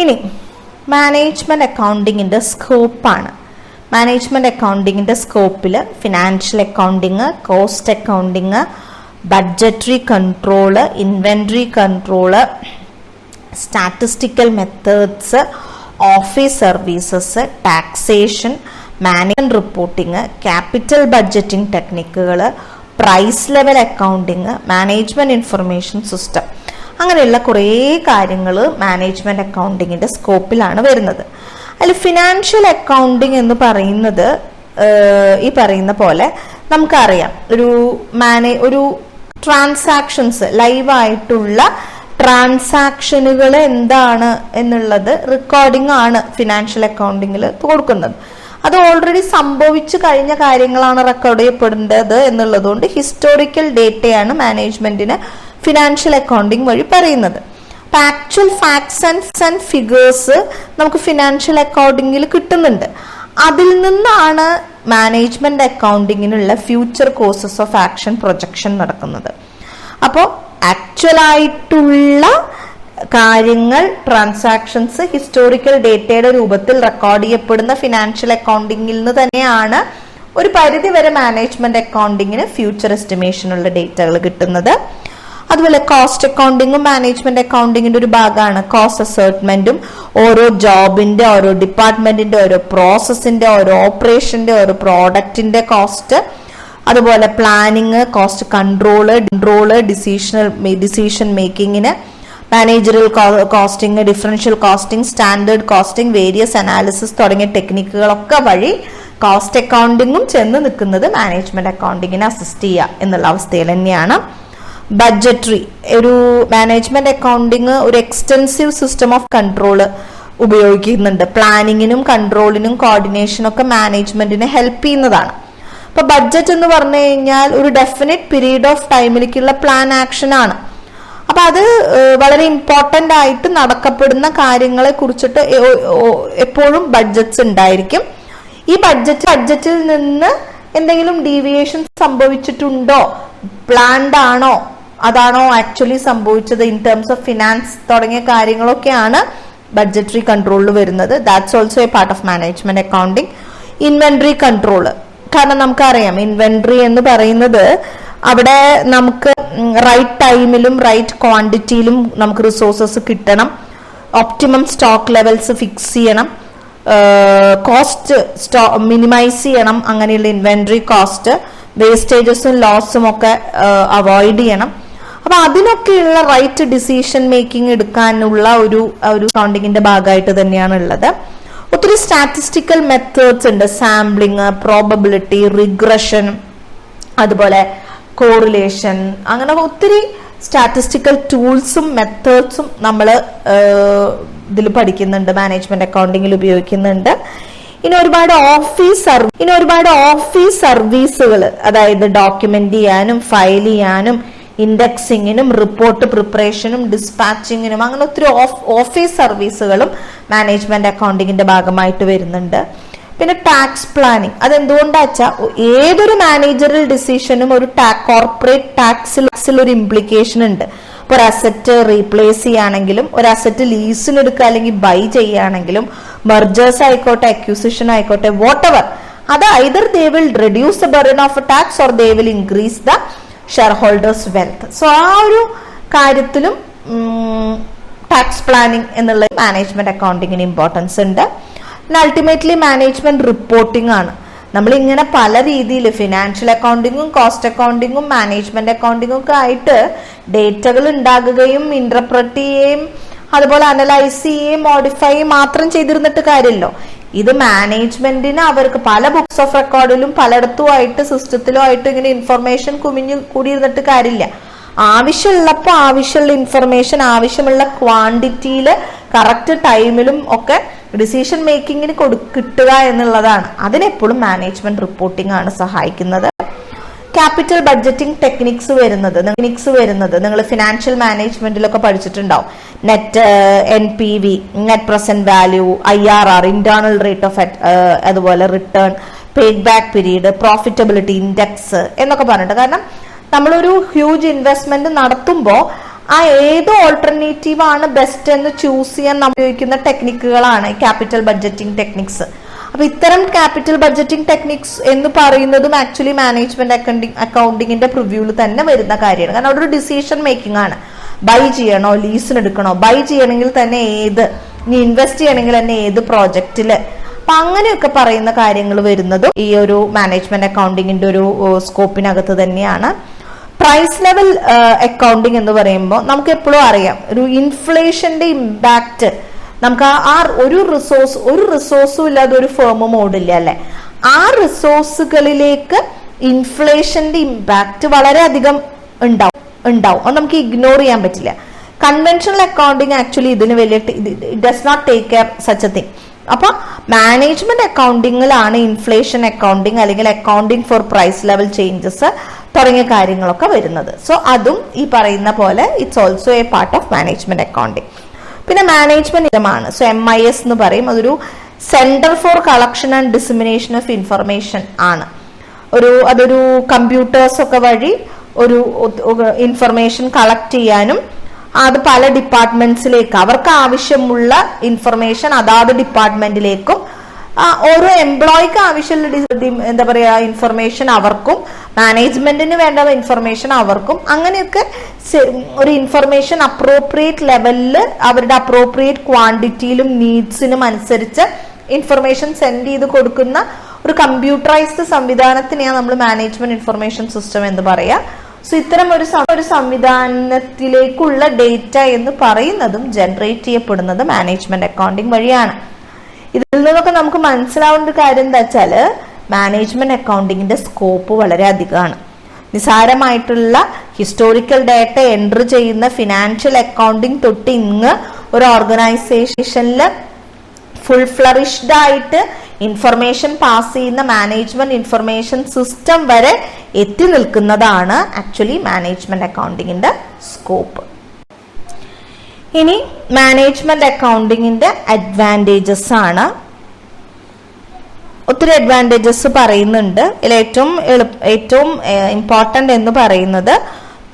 ഇനി മാനേജ്മെന്റ് അക്കൗണ്ടിങ്ങിന്റെ സ്കോപ്പാണ്. മാനേജ്മെന്റ് അക്കൗണ്ടിങ്ങിന്റെ സ്കോപ്പിൽ financial accounting, cost accounting, budgetary control, inventory control, statistical methods, office services, taxation, management reporting, capital budgeting ടെക്നിക്കുകൾ, price level accounting, management information system, അങ്ങനെയുള്ള കുറേ കാര്യങ്ങൾ മാനേജ്മെന്റ് അക്കൗണ്ടിങ്ങിന്റെ സ്കോപ്പിലാണ് വരുന്നത്. അതിൽ ഫിനാൻഷ്യൽ അക്കൗണ്ടിങ് എന്ന് പറയുന്നത് ഈ പറയുന്ന പോലെ നമുക്കറിയാം, ഒരു ട്രാൻസാക്ഷൻസ്, ലൈവായിട്ടുള്ള ട്രാൻസാക്ഷനുകൾ എന്താണ് എന്നുള്ളത് റെക്കോർഡിംഗ് ആണ് ഫിനാൻഷ്യൽ അക്കൗണ്ടിങ്ങിൽ കൊടുക്കുന്നത്. അത് ഓൾറെഡി സംഭവിച്ചു കഴിഞ്ഞ കാര്യങ്ങളാണ് റെക്കോർഡ് ചെയ്യപ്പെടേണ്ടത് എന്നുള്ളതുകൊണ്ട് ഹിസ്റ്റോറിക്കൽ ഡേറ്റയാണ് മാനേജ്മെന്റിന് ഫിനാൻഷ്യൽ അക്കൗണ്ടിങ് വഴി പറയുന്നത്. അപ്പൊ ആക്ച്വൽ ഫാക്ട്സ് ആൻഡ് ഫിഗേഴ്സ് നമുക്ക് ഫിനാൻഷ്യൽ അക്കൗണ്ടിങ്ങിൽ കിട്ടുന്നുണ്ട്. അതിൽ നിന്നാണ് മാനേജ്മെന്റ് അക്കൗണ്ടിങ്ങിനുള്ള future courses of action projection നടക്കുന്നത്. അപ്പോൾ ആക്ച്വൽ ആയിട്ടുള്ള കാര്യങ്ങൾ, ട്രാൻസാക്ഷൻസ് ഹിസ്റ്റോറിക്കൽ ഡേറ്റയുടെ രൂപത്തിൽ റെക്കോർഡ് ചെയ്യപ്പെടുന്ന ഫിനാൻഷ്യൽ അക്കൗണ്ടിങ്ങിൽ നിന്ന് തന്നെയാണ് ഒരു പരിധി വരെ മാനേജ്മെന്റ് അക്കൗണ്ടിങ്ങിന് ഫ്യൂച്ചർ എസ്റ്റിമേഷനുള്ള ഡേറ്റകൾ കിട്ടുന്നത്. അതുപോലെ കോസ്റ്റ് അക്കൗണ്ടിങ്ങും മാനേജ്മെന്റ് അക്കൗണ്ടിങ്ങിന്റെ ഒരു ഭാഗമാണ്. കോസ്റ്റ് അസേർട്ട്മെന്റും ഓരോ ജോബിന്റെ, ഓരോ ഡിപ്പാർട്ട്മെന്റിന്റെ, ഓരോ പ്രോസസ്സിന്റെ, ഓരോ ഓപ്പറേഷന്റെ, ഓരോ പ്രോഡക്റ്റിന്റെ കോസ്റ്റ്, അതുപോലെ പ്ലാനിങ്, കോസ്റ്റ് കൺട്രോള്, ഡിസിഷൻ മേക്കിങ്ങിന് managerial costing, differential costing, standard costing, variance analysis തുടങ്ങിയ ടെക്നിക്കുകളൊക്കെ വഴി കോസ്റ്റ് അക്കൗണ്ടിങ്ങും ചെന്ന് നിൽക്കുന്നത് മാനേജ്മെന്റ് അക്കൗണ്ടിങ്ങിനെ അസിസ്റ്റ് ചെയ്യുക എന്നുള്ള അവസ്ഥയിൽ തന്നെയാണ്. ബഡ്ജറ്ററി, ഒരു മാനേജ്മെന്റ് അക്കൗണ്ടിങ് ഒരു എക്സ്റ്റെൻസീവ് സിസ്റ്റം ഓഫ് കൺട്രോള് ഉപയോഗിക്കുന്നുണ്ട്. പ്ലാനിങ്ങിനും കൺട്രോളിനും കോർഡിനേഷനും ഒക്കെ മാനേജ്മെന്റിനെ ഹെൽപ്പ് ചെയ്യുന്നതാണ്. അപ്പൊ ബഡ്ജറ്റ് എന്ന് പറഞ്ഞു കഴിഞ്ഞാൽ ഒരു ഡെഫിനിറ്റ് പീരീഡ് ഓഫ് ടൈമിലേക്കുള്ള പ്ലാൻ ആക്ഷൻ ആണ്. അപ്പൊ അത് വളരെ ഇമ്പോർട്ടന്റ് ആയിട്ട് നടക്കപ്പെടുന്ന കാര്യങ്ങളെ കുറിച്ചിട്ട് എപ്പോഴും ബഡ്ജറ്റ്സ് ഉണ്ടായിരിക്കും. ഈ ബഡ്ജറ്റിൽ നിന്ന് എന്തെങ്കിലും ഡീവിയേഷൻ സംഭവിച്ചിട്ടുണ്ടോ, പ്ലാൻഡ് ആണോ, അതാണോ ആക്ച്വലി സംഭവിച്ചത് ഇൻ ടേംസ് ഓഫ് ഫിനാൻസ് തുടങ്ങിയ കാര്യങ്ങളൊക്കെയാണ് ബഡ്ജറ്ററി കൺട്രോളിൽ വരുന്നത്. That's also a part of management accounting. Inventory control, കാരണം നമുക്കറിയാം ഇൻവെന്ററി എന്ന് പറയുന്നത് അവിടെ നമുക്ക് റൈറ്റ് ടൈമിലും റൈറ്റ് ക്വാണ്ടിറ്റിയിലും നമുക്ക് റിസോഴ്സസ് കിട്ടണം, ഒപ്റ്റിമം സ്റ്റോക്ക് ലെവൽസ് ഫിക്സ് ചെയ്യണം, കോസ്റ്റ് മിനിമൈസ് ചെയ്യണം, അങ്ങനെയുള്ള ഇൻവെന്ററി കോസ്റ്റ്, വേസ്റ്റേജസും ലോസും ഒക്കെ അവോയ്ഡ് ചെയ്യണം. അപ്പൊ അതിനൊക്കെയുള്ള റൈറ്റ് ഡിസിഷൻ മേക്കിംഗ് എടുക്കാനുള്ള ഒരു അക്കൗണ്ടിങ്ങിന്റെ ഭാഗമായിട്ട് തന്നെയാണ് ഉള്ളത്. ഒത്തിരി സ്റ്റാറ്റിസ്റ്റിക്കൽ മെത്തേഡ്സ് ഉണ്ട്. സാമ്പിളിങ്, പ്രോബബിലിറ്റി, റിഗ്രഷൻ, അതുപോലെ കോറിലേഷൻ, അങ്ങനെ ഒത്തിരി സ്റ്റാറ്റിസ്റ്റിക്കൽ ടൂൾസും മെത്തേഡ്സും നമ്മൾ ഇതിൽ പഠിക്കുന്നുണ്ട്, മാനേജ്മെന്റ് അക്കൗണ്ടിങ്ങിൽ ഉപയോഗിക്കുന്നുണ്ട്. ഇനി ഒരുപാട് ഓഫീസ് സർവീസുകൾ, അതായത് ഡോക്യുമെന്റ് ചെയ്യാനും ഫയൽ ചെയ്യാനും ഇൻഡെക്സിങ്ങിനും റിപ്പോർട്ട് പ്രിപ്പറേഷനും ഡിസ്പാച്ചിങ്ങിനും അങ്ങനെ ഒത്തിരി ഓഫീസ് സർവീസുകളും മാനേജ്മെന്റ് അക്കൗണ്ടിങ്ങിന്റെ ഭാഗമായിട്ട് വരുന്നുണ്ട്. പിന്നെ ടാക്സ് പ്ലാനിങ്, അതെന്തുകൊണ്ടാ വെച്ചാൽ ഏതൊരു മാനേജറൽ ഡിസിഷനും ഒരു കോർപ്പറേറ്റ് ടാക്സിൽ ഒരു ഇംപ്ലിക്കേഷൻ ഉണ്ട്. ഇപ്പൊ ഒരു അസറ്റ് റീപ്ലേസ് ചെയ്യുകയാണെങ്കിലും, ഒരു അസറ്റ് ലീസിന് എടുക്കുക അല്ലെങ്കിൽ ബൈ ചെയ്യുകയാണെങ്കിലും, മെർജേഴ്സ് ആയിക്കോട്ടെ, അക്യൂസിഷൻ ആയിക്കോട്ടെ, വാട്ട് എവർ, അത് either they will reduce the burden of A tax or they will increase the share holders wealth. So ആ ഒരു കാര്യത്തിലും ടാക്സ് പ്ലാനിങ് എന്നുള്ള മാനേജ്മെന്റ് അക്കൗണ്ടിങ്ങിന് ഇമ്പോർട്ടൻസ് ഉണ്ട്. പിന്നെ അൾട്ടിമേറ്റ്ലി മാനേജ്മെന്റ് റിപ്പോർട്ടിംഗ് ആണ്. നമ്മൾ ഇങ്ങനെ പല രീതിയിൽ ഫിനാൻഷ്യൽ അക്കൗണ്ടിങ്ങും കോസ്റ്റ് അക്കൗണ്ടിങ്ങും മാനേജ്മെന്റ് അക്കൗണ്ടിങ്ങും ഒക്കെ ആയിട്ട് ഡേറ്റകൾ ഉണ്ടാകുകയും ഇന്റർപ്രറ്റ് ചെയ്യുകയും അതുപോലെ അനലൈസ് ചെയ്യുകയും മോഡിഫൈ മാത്രം ചെയ്തിരുന്നിട്ട് കാര്യമല്ലോ. ഇത് മാനേജ്മെന്റിന് അവർക്ക് പല ബുക്സ് ഓഫ് റെക്കോർഡിലും പലയിടത്തുമായിട്ട് സിസ്റ്റത്തിലും ആയിട്ട് ഇങ്ങനെ ഇൻഫർമേഷൻ കുമിഞ്ഞു കൂടിയിരുന്നിട്ട് കാര്യമില്ല. ആവശ്യമുള്ളപ്പോൾ ആവശ്യമുള്ള ഇൻഫർമേഷൻ ആവശ്യമുള്ള ക്വാണ്ടിറ്റിയിൽ കറക്റ്റ് ടൈമിലും ഒക്കെ ഡിസിഷൻ മേക്കിങ്ങിന് കിട്ടുക എന്നുള്ളതാണ്. അതിനെപ്പോഴും മാനേജ്മെന്റ് റിപ്പോർട്ടിംഗ് ആണ് സഹായിക്കുന്നത്. ക്യാപിറ്റൽ ബഡ്ജറ്റിംഗ് ടെക്നിക്സ് വരുന്നത് നിങ്ങൾ ഫിനാൻഷ്യൽ മാനേജ്മെന്റിലൊക്കെ പഠിച്ചിട്ടുണ്ടാവും. Net NPV, net present value, IRR, internal rate of അതുപോലെ return, paid back period, profitability index എന്നൊക്കെ പറഞ്ഞിട്ട്. കാരണം നമ്മളൊരു ഹ്യൂജ് ഇൻവെസ്റ്റ്മെന്റ് നടത്തുമ്പോൾ ആ ഏത് ഓൾട്ടർനേറ്റീവ് ആണ് ബെസ്റ്റ് എന്ന് ചൂസ് ചെയ്യാൻ നമ്മൾ ഉപയോഗിക്കുന്ന ടെക്നിക്കുകളാണ് ക്യാപിറ്റൽ ബഡ്ജറ്റിംഗ് ടെക്നിക്സ്. അപ്പൊ ഇത്തരം ക്യാപിറ്റൽ ബഡ്ജറ്റിംഗ് ടെക്നിക്സ് എന്ന് പറയുന്നതും ആക്ച്വലി മാനേജ്മെന്റ് അക്കൗണ്ടിങ്ങിന്റെ പ്രിവ്യൂവിൽ തന്നെ വരുന്ന കാര്യമാണ്. കാരണം അവിടെ ഒരു ഡിസിഷൻ മേക്കിംഗ് ആണ്. ബൈ ചെയ്യണോ, ലീസിന് എടുക്കണോ, ബൈ ചെയ്യണമെങ്കിൽ തന്നെ ഏത്, ഇനി ഇൻവെസ്റ്റ് ചെയ്യണമെങ്കിൽ തന്നെ ഏത് പ്രോജക്റ്റില്, അപ്പൊ അങ്ങനെയൊക്കെ പറയുന്ന കാര്യങ്ങൾ വരുന്നതും ഈ ഒരു മാനേജ്മെന്റ് അക്കൗണ്ടിങ്ങിന്റെ ഒരു സ്കോപ്പിനകത്ത് തന്നെയാണ്. പ്രൈസ് ലെവൽ അക്കൗണ്ടിങ് എന്ന് പറയുമ്പോൾ നമുക്ക് എപ്പോഴും അറിയാം ഒരു ഇൻഫ്ലേഷന്റെ ഇമ്പാക്ട് നമുക്ക് ആ ഒരു റിസോഴ്സും ഇല്ലാതെ ഒരു ഫേമും ഓടില്ല അല്ലെ. ആ റിസോഴ്സുകളിലേക്ക് ഇൻഫ്ലേഷന്റെ ഇമ്പാക്ട് വളരെയധികം ഉണ്ടാവും. അത് നമുക്ക് ഇഗ്നോർ ചെയ്യാൻ പറ്റില്ല. കൺവെൻഷണൽ അക്കൗണ്ടിങ് ആക്ച്വലി ഇതിന് വലിയ does not take care such a thing. അപ്പൊ മാനേജ്മെന്റ് അക്കൗണ്ടിങ്ങിലാണ് ഇൻഫ്ലേഷൻ അക്കൗണ്ടിങ് അല്ലെങ്കിൽ accounting for price level changes തുടങ്ങിയ കാര്യങ്ങളൊക്കെ വരുന്നത്. സോ അതും ഈ പറയുന്ന പോലെ it's also a part of management accounting. പിന്നെ മാനേജ്മെന്റ് ആണ്. സോ MIS എന്ന് പറയും. അതൊരു centre for collection and dissemination of information ആണ്. അതൊരു കമ്പ്യൂട്ടേഴ്സ് ഒക്കെ വഴി ഒരു ഇൻഫർമേഷൻ കളക്ട് ചെയ്യാനും അത് പല ഡിപ്പാർട്ട്മെന്റ്സിലേക്ക് അവർക്ക് ആവശ്യമുള്ള ഇൻഫർമേഷൻ അതാത് ഡിപ്പാർട്ട്മെന്റിലേക്കും ഓരോ എംപ്ലോയിക്ക് ആവശ്യമുള്ള എന്താ പറയാ ഇൻഫർമേഷൻ അവർക്കും മാനേജ്മെന്റിന് വേണ്ട ഇൻഫർമേഷൻ അവർക്കും അങ്ങനെയൊക്കെ ഒരു ഇൻഫർമേഷൻ അപ്രോപ്രിയേറ്റ് ലെവലിൽ അവരുടെ അപ്രോപ്രിയേറ്റ് ക്വാണ്ടിറ്റിയിലും നീഡ്സിനും അനുസരിച്ച് ഇൻഫർമേഷൻ സെൻഡ് ചെയ്ത് കൊടുക്കുന്ന ഒരു കമ്പ്യൂട്ടറൈസ്ഡ് സംവിധാനത്തിനെയാണ് നമ്മൾ മാനേജ്മെന്റ് ഇൻഫർമേഷൻ സിസ്റ്റം എന്ന് പറയാ. സോ ഇത്തരം ഒരു സംവിധാനത്തിലേക്കുള്ള ഡേറ്റ എന്ന് പറയുന്നതും ജനറേറ്റ് ചെയ്യപ്പെടുന്നത് മാനേജ്മെന്റ് അക്കൗണ്ടിങ് വഴിയാണ്. ഇതിൽ നിന്നൊക്കെ നമുക്ക് മനസ്സിലാവേണ്ട കാര്യം എന്താ വെച്ചാല് മാനേജ്മെന്റ് അക്കൗണ്ടിങ്ങിന്റെ സ്കോപ്പ് വളരെ അധികമാണ്. നിസാരമായിട്ടുള്ള ഹിസ്റ്റോറിക്കൽ ഡേറ്റ എൻട്രി ചെയ്യുന്ന ഫിനാൻഷ്യൽ അക്കൗണ്ടിങ് തൊട്ട് ഇങ്ങ് ഒരു ഓർഗനൈസേഷനിൽ ഫുൾ ഫ്ലറിഷ്ഡ് ആയിട്ട് ഇൻഫർമേഷൻ പാസ് ചെയ്യുന്ന മാനേജ്മെന്റ് ഇൻഫർമേഷൻ സിസ്റ്റം വരെ എത്തി നിൽക്കുന്നതാണ് ആക്ച്വലി മാനേജ്മെന്റ് അക്കൗണ്ടിങ്ങിന്റെ സ്കോപ്പ്. ഇനി മാനേജ്മെന്റ് അക്കൗണ്ടിങ്ങിന്റെ അഡ്വാൻറ്റേജസ് ആണ്. ഒത്തിരി അഡ്വാൻറ്റേജസ് പറയുന്നുണ്ട്. ഇതിൽ ഏറ്റവും ഇമ്പോർട്ടന്റ് എന്ന് പറയുന്നത്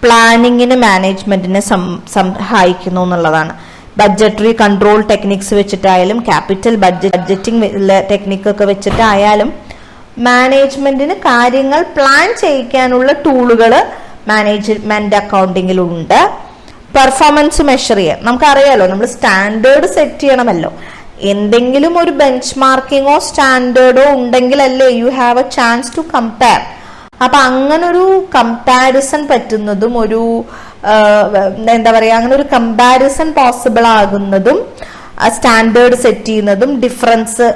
പ്ലാനിങ്ങിന് മാനേജ്മെന്റിനെ സഹായിക്കുന്നു എന്നുള്ളതാണ്. ബഡ്ജറ്ററി കൺട്രോൾ ടെക്നിക്സ് വെച്ചിട്ടായാലും ക്യാപിറ്റൽ ബഡ്ജറ്റിംഗ് ടെക്നിക്കൊക്കെ വെച്ചിട്ടായാലും മാനേജ്മെന്റിന് കാര്യങ്ങൾ പ്ലാൻ ചെയ്യിക്കാനുള്ള ടൂളുകൾ മാനേജ്മെന്റ് അക്കൗണ്ടിങ്ങിലുണ്ട്. പെർഫോമൻസ് മെഷർ ചെയ്യാൻ നമുക്കറിയാലോ, നമ്മൾ സ്റ്റാൻഡേർഡ് സെറ്റ് ചെയ്യണമല്ലോ. എന്തെങ്കിലും ഒരു ബെഞ്ച് മാർക്കിങ്ങോ സ്റ്റാൻഡേർഡോ ഉണ്ടെങ്കിലല്ലേ you have a chance to compare. അപ്പൊ അങ്ങനൊരു കമ്പാരിസൺ പറ്റുന്നതും ഒരു എന്താ പറയാ അങ്ങനെ ഒരു കമ്പാരിസൺ പോസിബിൾ ആകുന്നതും സ്റ്റാൻഡേർഡ് സെറ്റ് ചെയ്യുന്നതും ഡിഫറൻസ്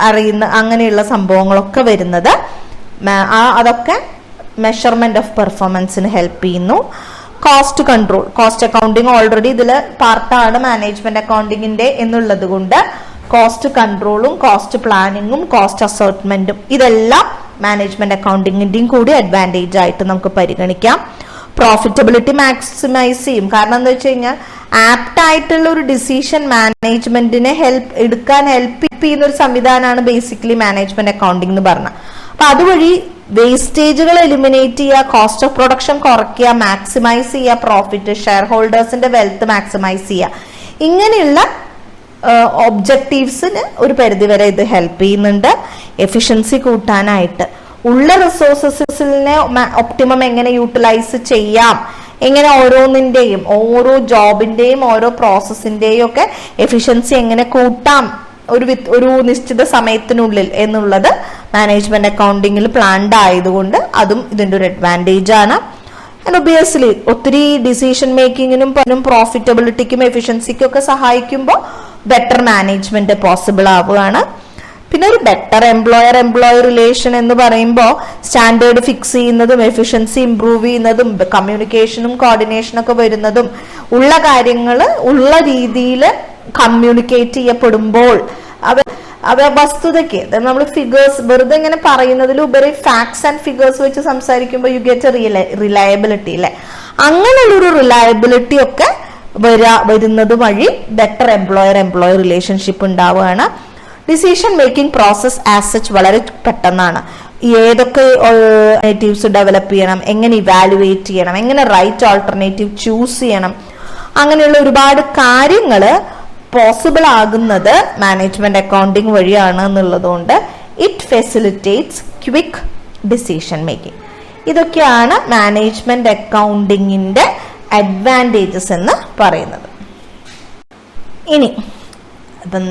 അറിയുന്ന അങ്ങനെയുള്ള സംഭവങ്ങളൊക്കെ വരുന്നത് അതൊക്കെ മെഷർമെന്റ് ഓഫ് പെർഫോമൻസിന് ഹെൽപ്പ് ചെയ്യുന്നു. Cost control, cost accounting already ഇതിൽ പാർട്ടാണ് മാനേജ്മെന്റ് അക്കൗണ്ടിങ്ങിന്റെ എന്നുള്ളത് കൊണ്ട് കോസ്റ്റ് കൺട്രോളും കോസ്റ്റ് പ്ലാനിങ്ങും കോസ്റ്റ് അസോർട്ട്മെന്റും ഇതെല്ലാം മാനേജ്മെന്റ് അക്കൗണ്ടിങ്ങിന്റെയും കൂടി അഡ്വാൻറ്റേജ് ആയിട്ട് നമുക്ക് പരിഗണിക്കാം. പ്രോഫിറ്റബിലിറ്റി മാക്സിമൈസ് ചെയ്യും. കാരണം എന്താ വെച്ച് കഴിഞ്ഞാൽ ആപ്റ്റ് ആയിട്ടുള്ള ഒരു ഡിസിഷൻ മാനേജ്മെന്റിനെ എടുക്കാൻ ഹെൽപ്പ് ചെയ്യുന്ന ഒരു സംവിധാനമാണ് ബേസിക്കലി മാനേജ്മെന്റ് അക്കൗണ്ടിങ് എന്ന് പറഞ്ഞാൽ. അപ്പൊ അതുവഴി വേസ്റ്റേജുകൾ എലിമിനേറ്റ് ചെയ്യുക, കോസ്റ്റ് ഓഫ് പ്രൊഡക്ഷൻ കുറയ്ക്കുക, മാക്സിമൈസ് ചെയ്യുക പ്രോഫിറ്റ്, ഷെയർ ഹോൾഡേഴ്സിന്റെ വെൽത്ത് മാക്സിമൈസ് ചെയ്യുക, ഇങ്ങനെയുള്ള ഒബ്ജക്റ്റീവ്സിന് ഒരു പരിധിവരെ ഇത് ഹെൽപ്പ് ചെയ്യുന്നുണ്ട്. എഫിഷ്യൻസി കൂട്ടാനായിട്ട് ഉള്ള റിസോഴ്സസിനെ ഒപ്റ്റിമം എങ്ങനെ യൂട്ടിലൈസ് ചെയ്യാം, എങ്ങനെ ഓരോന്നിന്റെയും ഓരോ ജോബിന്റെയും ഓരോ പ്രോസസ്സിന്റെയും ഒക്കെ എഫിഷ്യൻസി എങ്ങനെ കൂട്ടാം ഒരു നിശ്ചിത സമയത്തിനുള്ളിൽ എന്നുള്ളത് മാനേജ്മെന്റ് അക്കൗണ്ടിങ്ങിൽ പ്ലാൻഡ് ആയതുകൊണ്ട് അതും ഇതിന്റെ ഒരു അഡ്വാൻറ്റേജ് ആണ്. ആൻഡ് ഒബിയസ്ലി ഒത്തിരി ഡിസിഷൻ മേക്കിങ്ങിനും പ്രോഫിറ്റബിലിറ്റിക്കും എഫിഷ്യൻസിക്കും ഒക്കെ സഹായിക്കുമ്പോൾ ബെറ്റർ മാനേജ്മെന്റ് പോസിബിൾ ആവുകയാണ്. പിന്നെ ഒരു ബെറ്റർ എംപ്ലോയർ റിലേഷൻ എന്ന് പറയുമ്പോൾ സ്റ്റാൻഡേർഡ് ഫിക്സ് ചെയ്യുന്നതും എഫിഷ്യൻസി ഇംപ്രൂവ് ചെയ്യുന്നതും കമ്മ്യൂണിക്കേഷനും കോർഡിനേഷനും ഒക്കെ വരുന്നതും ഉള്ള കാര്യങ്ങൾ ഉള്ള രീതിയിൽ കമ്മ്യൂണിക്കേറ്റ് ചെയ്യപ്പെടുമ്പോൾ അവ വസ്തുതയ്ക്ക് നമ്മൾ ഫിഗേഴ്സ് വെറുതെ ഇങ്ങനെ പറയുന്നതിലുപരി ഫാക്ട്സ് ആൻഡ് ഫിഗേഴ്സ് വെച്ച് സംസാരിക്കുമ്പോൾ യു ഗെറ്റ് എ റിലയബിലിറ്റി അല്ലെ. അങ്ങനെയുള്ളൊരു റിലയബിലിറ്റി ഒക്കെ വരുന്നത് വഴി ബെറ്റർ എംപ്ലോയർ റിലേഷൻഷിപ്പ് ഉണ്ടാവുകയാണ്. Decision making process as such വളരെ പെട്ടെന്നാണ്. ഏതൊക്കെ ഓൾട്ടർനേറ്റീവ്സ് ഡെവലപ്പ് ചെയ്യണം, എങ്ങനെ ഇവാലുവേറ്റ് ചെയ്യണം, എങ്ങനെ റൈറ്റ് ഓൾട്ടർനേറ്റീവ് ചൂസ് ചെയ്യണം, അങ്ങനെയുള്ള ഒരുപാട് കാര്യങ്ങൾ പോസിബിൾ ആകുന്നത് മാനേജ്മെന്റ് അക്കൗണ്ടിങ് വഴിയാണ് എന്നുള്ളതുകൊണ്ട് it facilitates quick decision making. ഇതൊക്കെയാണ് മാനേജ്മെന്റ് അക്കൗണ്ടിങ്ങിന്റെ അഡ്വാൻറ്റേജസ് എന്ന് പറയുന്നത്. ഇനി അപ്പം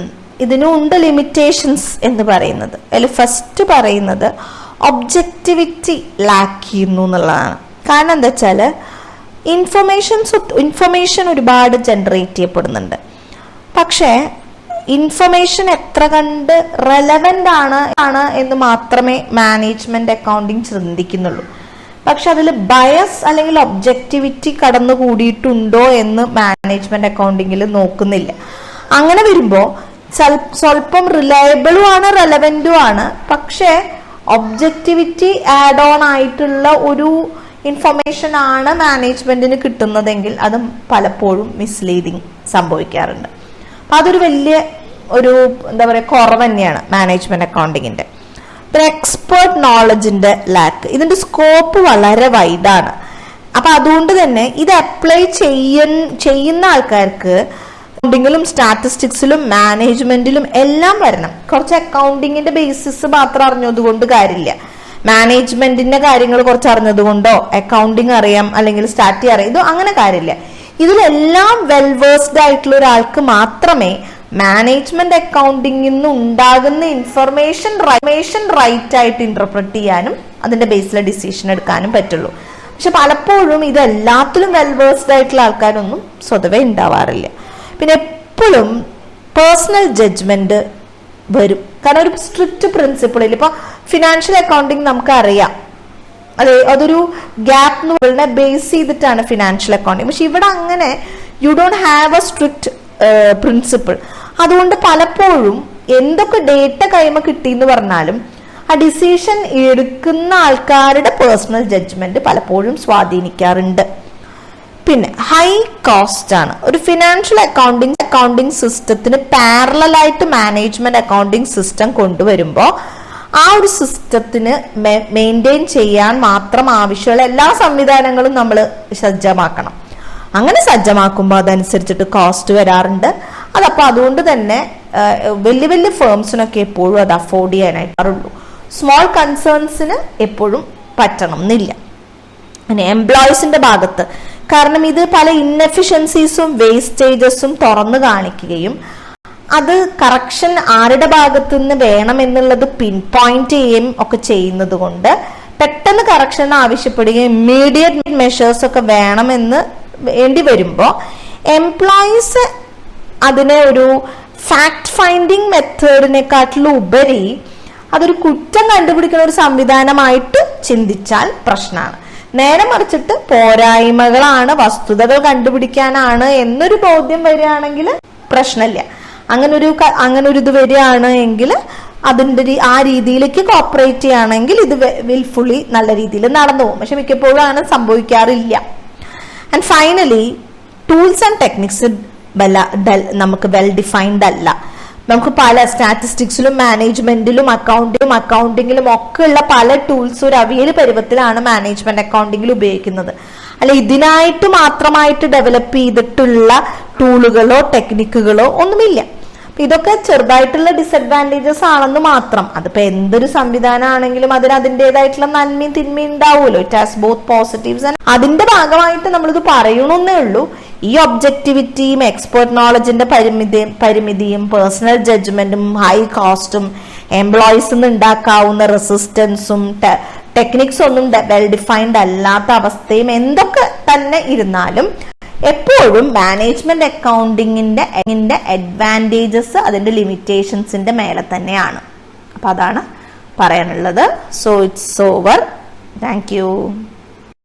ഇതിനുണ്ട് ലിമിറ്റേഷൻസ് എന്ന് പറയുന്നത്. അതിൽ ഫസ്റ്റ് പറയുന്നത് ഒബ്ജക്റ്റിവിറ്റി ലാക്ക് ചെയ്യുന്നു എന്നുള്ളതാണ്. കാരണം എന്താ വെച്ചാൽ ഇൻഫർമേഷൻ ഒരുപാട് ജനറേറ്റ് ചെയ്യപ്പെടുന്നുണ്ട്. പക്ഷേ ഇൻഫർമേഷൻ എത്ര കണ്ട് റെലവൻ്റ് ആണ് എന്ന് മാത്രമേ മാനേജ്മെന്റ് അക്കൗണ്ടിങ് ചിന്തിക്കുന്നുള്ളൂ. പക്ഷെ അതിൽ ബയസ് അല്ലെങ്കിൽ ഒബ്ജക്റ്റിവിറ്റി കടന്നു കൂടിയിട്ടുണ്ടോ എന്ന് മാനേജ്മെന്റ് അക്കൗണ്ടിങ്ങിൽ നോക്കുന്നില്ല. അങ്ങനെ വരുമ്പോൾ സ്വല്പം റിലയബിളും ആണ് റെലവൻറ്റും ആണ്, പക്ഷേ ഒബ്ജക്റ്റിവിറ്റി ആഡ് ഓൺ ആയിട്ടുള്ള ഒരു ഇൻഫർമേഷൻ ആണ് മാനേജ്മെന്റിന് കിട്ടുന്നതെങ്കിൽ അത് പലപ്പോഴും മിസ്ലീഡിങ് സംഭവിക്കാറുണ്ട്. അപ്പം അതൊരു വലിയ എന്താ പറയുക കുറവ് തന്നെയാണ് മാനേജ്മെന്റ് അക്കൗണ്ടിങ്ങിന്റെ. പിന്നെ എക്സ്പേർട്ട് നോളജിന്റെ ലാക്ക്, ഇതിന്റെ സ്കോപ്പ് വളരെ വൈഡാണ്. അപ്പൊ അതുകൊണ്ട് തന്നെ ഇത് അപ്ലൈ ചെയ്യുന്ന ആൾക്കാർക്ക് അക്കൗണ്ടിങ്ങിലും സ്റ്റാറ്റിസ്റ്റിക്സിലും മാനേജ്മെന്റിലും എല്ലാം വരണം. കുറച്ച് അക്കൗണ്ടിങ്ങിന്റെ ബേസിസ് മാത്രം അറിഞ്ഞതുകൊണ്ട് കാര്യമില്ല. മാനേജ്മെന്റിന്റെ കാര്യങ്ങൾ കുറച്ച് അറിഞ്ഞതുകൊണ്ടോ അക്കൗണ്ടിങ് അറിയാം അല്ലെങ്കിൽ സ്റ്റാറ്റി അറിയാം ഇതോ അങ്ങനെ കാര്യമില്ല. ഇതിലെല്ലാം വെൽ വേഴ്സ്ഡ് ആയിട്ടുള്ള ഒരാൾക്ക് മാത്രമേ മാനേജ്മെന്റ് അക്കൗണ്ടിങ്ങിൽ നിന്ന് ഉണ്ടാകുന്ന ഇൻഫർമേഷൻ റൈറ്റ് ആയിട്ട് ഇന്റർപ്രറ്റ് ചെയ്യാനും അതിന്റെ ബേസിലെ ഡിസിഷൻ എടുക്കാനും പറ്റുള്ളൂ. പക്ഷെ പലപ്പോഴും ഇതെല്ലാത്തിലും വെൽ വേഴ്സ്ഡ് ആയിട്ടുള്ള ആൾക്കാരൊന്നും സ്വതവേ ഉണ്ടാവാറില്ല. പിന്നെ എപ്പോഴും പേഴ്സണൽ ജഡ്ജ്മെന്റ് വരും. കാരണം ഒരു സ്ട്രിക്റ്റ് പ്രിൻസിപ്പിളിൽ ഇപ്പൊ ഫിനാൻഷ്യൽ അക്കൗണ്ടിങ് നമുക്ക് അറിയാം, അതൊരു ഗ്യാപ്പ് ബേസ് ചെയ്തിട്ടാണ് ഫിനാൻഷ്യൽ അക്കൗണ്ടിങ്. പക്ഷെ ഇവിടെ അങ്ങനെ you don't have A strict principle. അതുകൊണ്ട് പലപ്പോഴും എന്തൊക്കെ ഡേറ്റ കൈമ കിട്ടിയെന്ന് പറഞ്ഞാലും ആ ഡിസിഷൻ എടുക്കുന്ന ആൾക്കാരുടെ പേഴ്സണൽ ജഡ്ജ്മെന്റ് പലപ്പോഴും സ്വാധീനിക്കാറുണ്ട്. പിന്നെ ഹൈ കോസ്റ്റ് ആണ്. ഒരു ഫിനാൻഷ്യൽ അക്കൗണ്ടിങ് സിസ്റ്റത്തിന് പാരലൽ ആയിട്ട് മാനേജ്മെന്റ് അക്കൗണ്ടിങ് സിസ്റ്റം കൊണ്ടുവരുമ്പോൾ ആ ഒരു സിസ്റ്റത്തിന് മെയിൻറ്റെയിൻ ചെയ്യാൻ മാത്രം ആവശ്യമുള്ള എല്ലാ സംവിധാനങ്ങളും നമ്മൾ സജ്ജമാക്കണം. അങ്ങനെ സജ്ജമാക്കുമ്പോൾ അതനുസരിച്ചിട്ട് കോസ്റ്റ് വരാറുണ്ട്. അതപ്പോൾ അതുകൊണ്ട് തന്നെ വലിയ വലിയ ഫേംസിനൊക്കെ എപ്പോഴും അത് അഫോർഡ് ചെയ്യാനായിട്ടുള്ളൂ. സ്മോൾ കൺസേൺസിന് എപ്പോഴും പറ്റണം എന്നില്ല. പിന്നെ എംപ്ലോയീസിന്റെ ഭാഗത്ത്, കാരണം ഇത് പല ഇൻഎഫിഷ്യൻസീസും വേസ്റ്റേജസും തുറന്നു കാണിക്കുകയും അത് കറക്ഷൻ ആരുടെ ഭാഗത്തു നിന്ന് വേണം എന്നുള്ളത് പിൻ പോയിന്റ് ചെയ്യുകയും ഒക്കെ ചെയ്യുന്നത് കൊണ്ട് പെട്ടെന്ന് കറക്ഷൻ ആവശ്യപ്പെടുകയും ഇമ്മീഡിയറ്റ് മെഷേഴ്സ് ഒക്കെ വേണമെന്ന് വേണ്ടി വരുമ്പോൾ എംപ്ലോയീസ് അതിനെ ഒരു ഫാക്ട് ഫൈൻഡിങ് മെത്തേഡിനെക്കാട്ടിലും ഉപരി അതൊരു കുറ്റം കണ്ടുപിടിക്കുന്ന ഒരു സംവിധാനമായിട്ട് ചിന്തിച്ചാൽ പ്രശ്നമാണ്. നേരെ മറിച്ചിട്ട് പോരായ്മകളാണ്, വസ്തുതകൾ കണ്ടുപിടിക്കാനാണ് എന്നൊരു ബോധ്യം വരികയാണെങ്കിൽ പ്രശ്നമില്ല. അങ്ങനെ ഒരു ഇത് വരികയാണ് എങ്കിൽ അതിൻ്റെ ആ രീതിയിലേക്ക് കോപ്പറേറ്റ് ചെയ്യുകയാണെങ്കിൽ ഇത് വിൽഫുള്ളി നല്ല രീതിയിൽ നടന്നു പോകും. പക്ഷെ മിക്കപ്പോഴും അങ്ങനെ സംഭവിക്കാറില്ല. And finally tools and techniques നമുക്ക് വെൽ ഡിഫൈൻഡ് അല്ല. നമുക്ക് പല സ്റ്റാറ്റിസ്റ്റിക്സിലും മാനേജ്മെന്റിലും അക്കൗണ്ടിങ്ങിലും ഒക്കെ ഉള്ള പല ടൂൾസും ഒരു അവിയൽ പരുവത്തിലാണ് മാനേജ്മെന്റ് അക്കൗണ്ടിങ്ങിൽ ഉപയോഗിക്കുന്നത്. അല്ല ഇതിനായിട്ട് മാത്രമായിട്ട് ഡെവലപ്പ് ചെയ്തിട്ടുള്ള ടൂളുകളോ ടെക്നിക്കുകളോ ഒന്നുമില്ല. ഇതൊക്കെ ചെറുതായിട്ടുള്ള ഡിസഡ്വാൻറ്റേജസ് ആണെന്ന് മാത്രം. അതിപ്പോ എന്തൊരു സംവിധാനം ആണെങ്കിലും അതിന് അതിൻ്റെതായിട്ടുള്ള നന്മയും തിന്മയും ഉണ്ടാവുമല്ലോ. It has both positives and അതിന്റെ ഭാഗമായിട്ട് നമ്മളിത് പറയണമെന്നേ ഉള്ളൂ. ഈ ഒബ്ജക്റ്റിവിറ്റിയും എക്സ്പേർട്ട് നോളജിന്റെ പരിമിതിയും പേഴ്സണൽ ജഡ്ജ്മെന്റും ഹൈ കോസ്റ്റും എംപ്ലോയീസ് ഉണ്ടാക്കാവുന്ന റെസിസ്റ്റൻസും ടെക്നിക്സ് ഒന്നും വെൽ ഡിഫൈൻഡ് അല്ലാത്ത അവസ്ഥയും എന്തൊക്കെ തന്നെ ഇരുന്നാലും എപ്പോഴും മാനേജ്മെന്റ് അക്കൗണ്ടിങ്ങിന്റെ അഡ്വാൻറ്റേജസ് അതിന്റെ ലിമിറ്റേഷൻസിന്റെ മേലെ തന്നെയാണ്. അപ്പൊ അതാണ് പറയാനുള്ളത്. So it's over. Thank you.